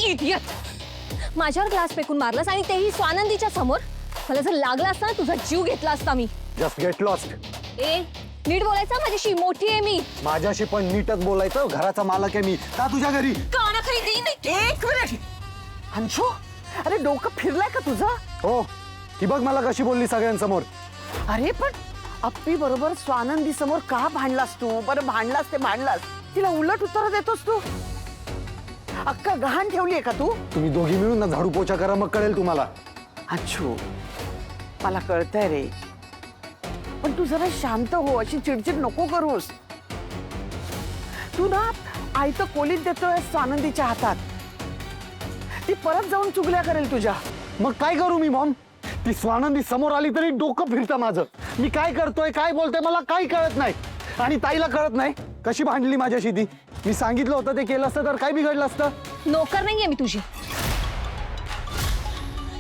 Idiot, माझ्यावर glass फेकून मारलास आणि तेही स्वानंदीच्या समोर. मला जर लागला असता तुझा जीव घेतला असता मी. Just get lost. ए, नीट बोलायचं, माझ्याशी मोठी आहे मी. माझ्याशी पण नीटच बोलायचं. घराचा मालक आहे मी. का तुझ्या घरी? कानाखाली देईन. एक मिनिट अंशू, अरे डोकं फिरलाय का तुझं? हो, ही बघ मला कशी बोलली सगळ्यांसमोर. अरे पण अप्पी बरोबर स्वानंदी समोर का भांडलास तू? बरं भांडलास ते भांडलास, तिला उलट उत्तर देतोस तू. अक्का गहाण ठेवलीये का तू? तुम्ही दोघी मिळून ना झाडू पोछा करा, मग कळेल तुम्हाला. अंशू, मला कळतंय रे, पण तू जरा शांत हो. अशी चिडचिड नको करूस. तू ना आयतं कोलीत देतोय स्वानंदीच्या हातात. ती परत जाऊन चुगल्या करेल तुझ्या. मग काय करू मी मॉम? ती स्वानंदी समोर आली तरी डोकं फिरतं माझं. मी काय करतोय काय बोलतोय मला काही कळत नाही. आणि ताईला कळत नाही कशी भांडली माझ्याशी ती. मी सांगितलं होतं ते केलं असतं तर काय बिघडलं असतं? नोकर नाहीये मी तुझी.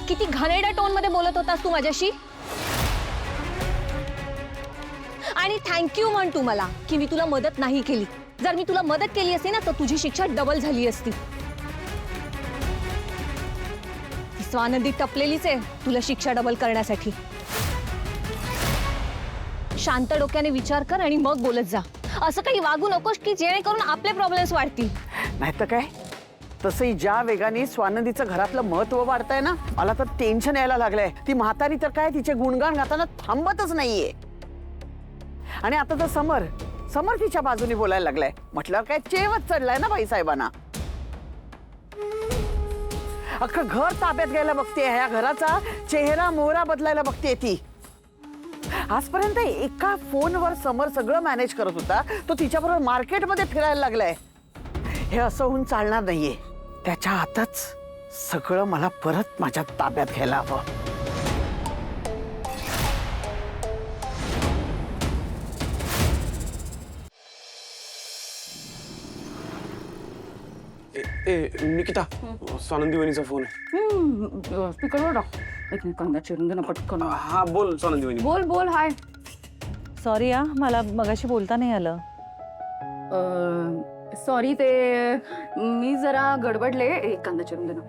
किती घाणेरड्या टोन मध्ये बोलत होतास तू माझ्याशी. आणि थँक्यू म्हण तू मला की मी तुला मदत नाही केली. जर मी तुला मदत केली असती ना तर तुझी शिक्षा डबल झाली असती. ती स्वानंदी टपलेलीच आहे तुला शिक्षा डबल करण्यासाठी. शांत डोक्याने विचार कर आणि मग बोलत जा. असं काही वागू नकोस की जेणेकरून आपले प्रॉब्लेम्स वाढतील. नाही तर काय. तसंही ज्या वेगाने स्वानंदीचं घरातलं महत्व वाढतंय ना, मला तर टेन्शन यायला लागलंय. ती म्हातारी तर काय तिचे गुणगान गाताना थांबतच नाहीये. आणि आता तर समर तिच्या बाजूने बोलायला लागलाय. म्हटल्यावर काय चेवत चढलाय ना बाईसाहेबांना. अख्खं घर ताब्यात घ्यायला बघते. ह्या घराचा चेहरा मोहरा बदलायला बघते ती. आजपर्यंत एका फोनवर समर सगळं मॅनेज करत होता. तो तिच्याबरोबर मार्केटमध्ये फिरायला लागलाय. हे असं होऊन चालणार नाहीये. त्याच्या हातच सगळं मला परत माझ्या ताब्यात घ्यायला हवं. निकिता, स्वानंदी वहिनीचा फोन आहे. स्पीकरवर टाक. एक कांदा चिरून दे ना पटकन. हा बोल स्वानंदी वहिनी. बोल बोल. हाय. सॉरी मला मगाशी बोलता नाही आलं. सॉरी, ते मी जरा गडबडले. एक कांदा चिरून दे ना.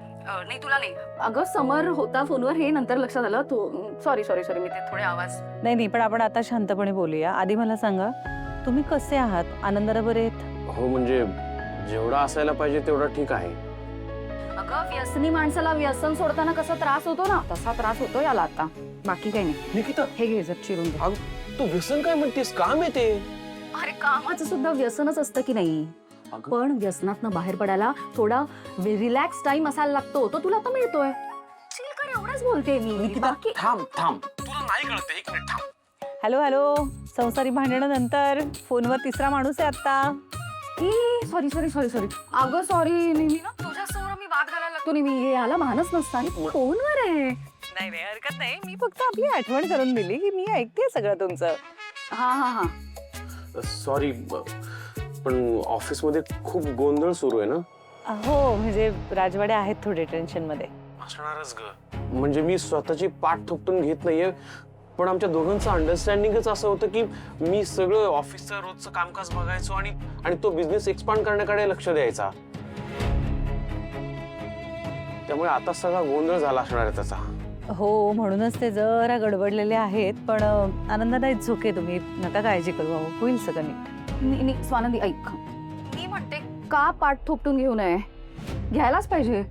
नाही तुला नाही, अगं समर होता फोनवर, हे नंतर लक्षात आलं. तो सॉरी सॉरी सॉरी, मी ते थोडे आवाज. नाही पण आपण आता शांतपणे बोलूया. आधी मला सांगा, तुम्ही कसे आहात? आनंदाला बरे आहेत? हो म्हणजे जेवढा असायला पाहिजे तेवढा ठीक आहे. अगं व्यसनी माणसाला व्यसन सोडताना कसा त्रास होतो ना, तसा त्रास होतो याला आता. बाकी काही नाही. निकिता, हे घे जर चिरून दे. अगं तू व्यसन काय म्हणतेस? काम येते. अरे कामाचं सुद्धा व्यसनच असतं की नाही. पण व्यसनातनं बाहेर पडायला थोडा रिलॅक्स टाइम असायला लागतो. तो तुला आता मिळतोय. चिल कर, एवढंच बोलते मी. निकिता थांब तुला नाही कळत. एक मिनिट थांब. हॅलो. संसारी भांडणानंतर फोनवर तिसरा माणूस आहे आता. Sorry sorry sorry sorry. अगं सॉरी, नेहमी ना तुझ्या समोर मी वाद घालायला लागतो. नेहमी हे याला भानच नसतं आणि फोनवर आहे. नाही हरकत नाही. मी फक्त आपली आठवण करून दिली की मी ऐकते सगळं तुमचं. हा हा हा. सॉरी, पण ऑफिसमध्ये खूप गोंधळ सुरू आहे ना. हो म्हणजे राजवाडे आहेत थोडे टेन्शन मध्ये. असणारच ग. म्हणजे मी स्वतःची पाठ थोपटून घेत नाहीये, पण आमच्या दोघांचं अंडरस्टँडिंगच असं होतं की मी सगळं ऑफिसचं रोजचं कामकाज बघायचो आणि तो बिझनेस एक्सपांड करण्याकडे लक्ष द्यायचा. त्यामुळे आता सगळा गोंधळ झाला असणार आहे त्याचा. हो म्हणूनच ते जरा गडबडलेले आहेत. पण आनंदाला इट्स ओके. तुम्ही नका काळजी करू. होईल सगळं नीट. स्वानंदी ऐक, मी म्हणते का पाठ थोपटून घेऊ नये? घ्यायलाच पाहिजे.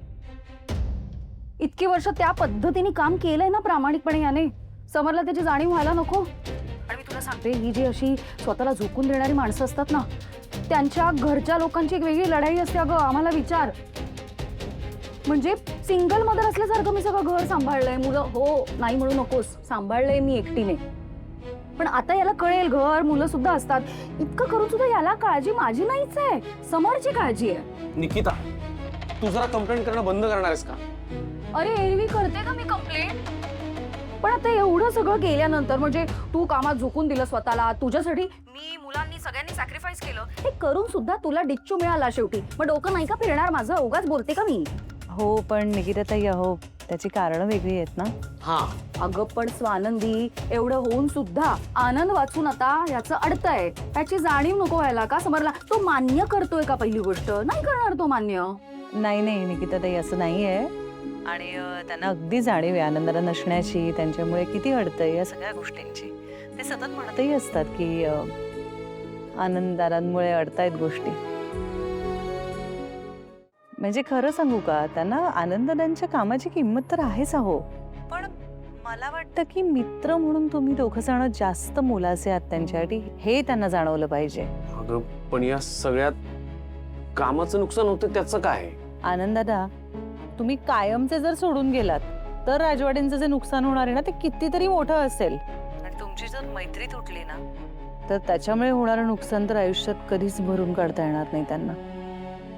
इतकी वर्ष त्या पद्धतीने काम केलंय ना प्रामाणिकपणे याने. समरला त्याची जाणीव व्हायला नको. आणि मी तुला सांगते, ही जी अशी स्वतःला झोकून देणारी माणसं असतात ना, त्यांच्या घरच्या लोकांची एक वेगळी लढाई असते. अगं आम्हाला विचार. म्हणजे सिंगल मदर असल्यासारखं मी सगळं घर सांभाळलंय. मुलं हो नाही म्हणू नकोस, सांभाळलंय मी एकटीने. पण आता याला कळेल घर मुलं सुद्धा असतात. इतकं करून सुद्धा याला काळजी माझी नाहीच आहे, समोरची काळजी आहे. निकिता, तू जरा कंप्लेंट करणं बंद करणार आहेस का? अरे एरवी करते का मी कंप्लेंट? पण आता एवढं सगळं केल्यानंतर, म्हणजे तू कामात झोकून दिलं स्वतःला, तुझ्यासाठी मी मुलांनी सगळ्यांनी सॅक्रिफाईस केलं, हे करून सुद्धा तुला डिच्चू मिळाला शेवटी. मग डोकं नाही का फिरणार माझं? उगाच बोलते का मी? हो पण निकिताताई, अहो त्याची कारणं वेगळी आहेत ना. हा अगं पण स्वानंदी, एवढं होऊन सुद्धा आनंद वाचून आता याचं अडतंय. त्याची जाणीव नको व्हायला का समरला? तो मान्य करतोय का? पहिली गोष्ट नाही करणार तो मान्य. नाही नाही निकिताताई, असं नाही आहे. आणि त्यांना अगदी जाणीव आहे आनंदाला नसण्याची, त्यांच्यामुळे किती अडतंय या सगळ्या गोष्टींची. ते सतत म्हणतही असतात की आनंदारांमुळे अडतायत गोष्टी. म्हणजे खरं सांगू का, त्यांना आनंदांच्या कामाची किंमत तर आहेच अहो, पण मला वाटतं की मित्र म्हणून तुम्ही दोघं जण जास्त मोलाचे आहात त्यांच्यासाठी, हे त्यांना जाणवलं पाहिजे. अगं पण या सगळ्यात कामाचं नुकसान होतं त्याचं काय? आनंदादा, तुम्ही कायमचे जर सोडून गेलात तर राजवाड्यांचं जे नुकसान होणार आहे ना ते कितीतरी मोठं असेल. आणि तुमची जर मैत्री तुटली ना तर त्याच्यामुळे होणारं नुकसान तर आयुष्यात कधीच भरून काढता येणार नाही त्यांना.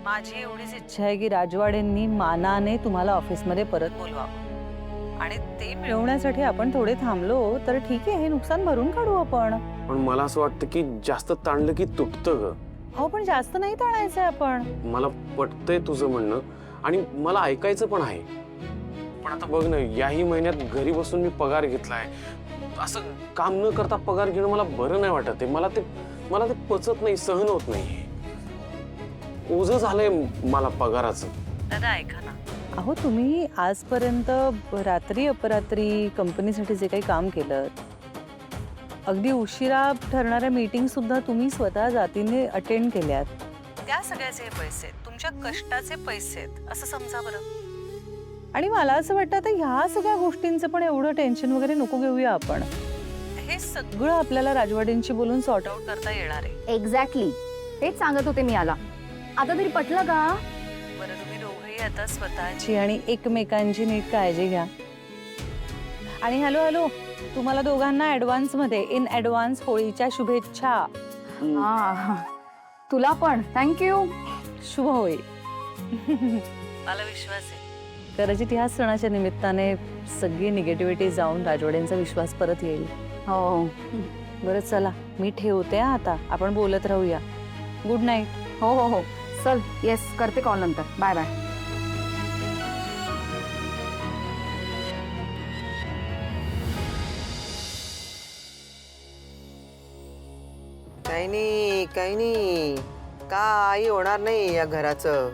माझी एवढीच इच्छा आहे की राजवाड्यांनी मानाने तुम्हाला ऑफिसमध्ये परत बोलवावं, आणि ते मिळवण्यासाठी आपण थोडे थांबलो तर ठीक आहे, हे नुकसान भरून काढू आपण. पण मला असं वाटतं की जास्त ताणलं की तुटतं ग. हो, पण जास्त नाही ताणायचं आपण. मला पटतंय तुझं म्हणणं आणि मला ऐकायचं पण आहे. पण आता बघ ना, याही महिन्यात घरी बसून मी पगार घेतलाय. असं काम न करता पगार घेणं मला बरं नाही वाटत आहे. मला ते पचत नाही, सहन होत नाही. ओझं झालंय मला पगाराचं. दादा ऐका ना, अहो तुम्ही आजपर्यंत रात्री अपरात्री कंपनीसाठी जे काही काम केलं, अगदी उशिरा ठरणाऱ्या मीटिंग सुद्धा तुम्ही स्वतः जातीने अटेंड केल्यात, त्या सगळ्याचे पैसे तुमच्या कष्टाचे पैसे आहेत असं समजा बरं. आणि मला असं वाटतं आता ह्या सगळ्या गोष्टींचं पण एवढं टेन्शन वगैरे नको घेऊया आपण. हे सगळं आपल्याला राजवाड्यांची बोलून सॉर्ट आउट करता येणार आहे. एक्झॅक्टली तेच सांगत होते मी याला. आता तरी पटलं का? बरं, तुम्ही दोघंही आता स्वतःची आणि एकमेकांची नीट काळजी घ्या. आणि हॅलो, तुम्हाला दोघांना ऍडव्हान्स मध्ये इन ऍडव्हान्स होळीच्या शुभेच्छा. हा, तुला पण थँक्यू. शुभ होळी. मला विश्वास आहे कदाचित ह्या सणाच्या निमित्ताने सगळी निगेटिव्हिटी जाऊन राजवाड्यांचा विश्वास परत येईल. हो बरं चला, मी ठेवते आता, आपण बोलत राहूया. Good night. हो हो हो, चल. येस, करते कॉल नंतर. Bye bye. काही नाही काही होणार नाही या घराचं.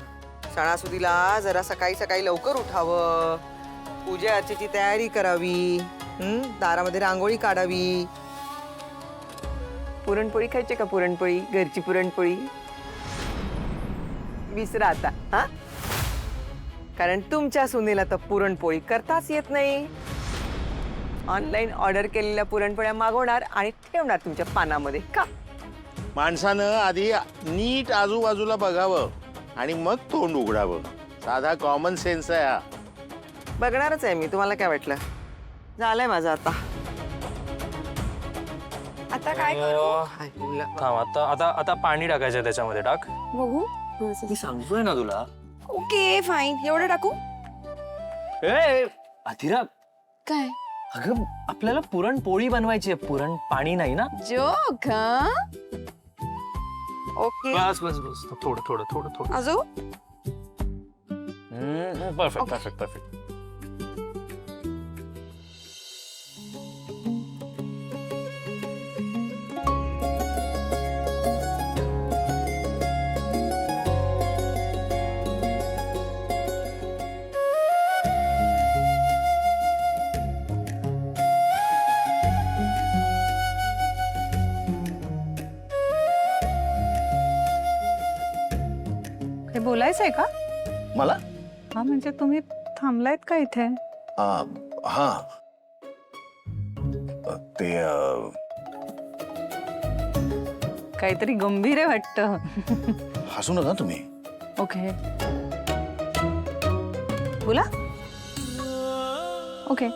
सणासुदीला जरा सकाळी सकाळी लवकर उठावं, पूजा अर्चेची तयारी करावी, दारामध्ये रांगोळी काढावी. पुरणपोळी खायची का? पुरणपोळी, घरची पुरणपोळी विसरा आता. हा, कारण तुमच्या सुनेला तर पुरणपोळी करताच येत नाही. ऑनलाईन ऑर्डर केलेल्या पुरणपोळ्या मागवणार आणि ठेवणार तुमच्या पानामध्ये. का? माणसानं आधी नीट आजूबाजूला बघावं आणि मग तोंड उघडावं. साधा कॉमन सेन्स आहे हा. बघणारच आहे मी. तुम्हाला काय वाटलं? झालंय माझं आता. आता काय करू? थांब, आता पाणी टाकायचं त्याच्यामध्ये. टाक. बघू. मी सांगतोय ना तुला. Okay fine. एवढं टाकू? अथिरा, काय? अगं आपल्याला पुरणपोळी बनवायची आहे, पुरण पाणी नाही ना. जोक. ओके. बस बस बस, थोडं थोडं थोडं थोडं. अजून? Perfect perfect perfect. हे बोलायचंय का? मला हा, म्हणजे तुम्ही थांबलायत का इथे? हा ते काहीतरी गंभीर आहे वाटतं. हसू नका तुम्ही. ओके, बोला. ओके.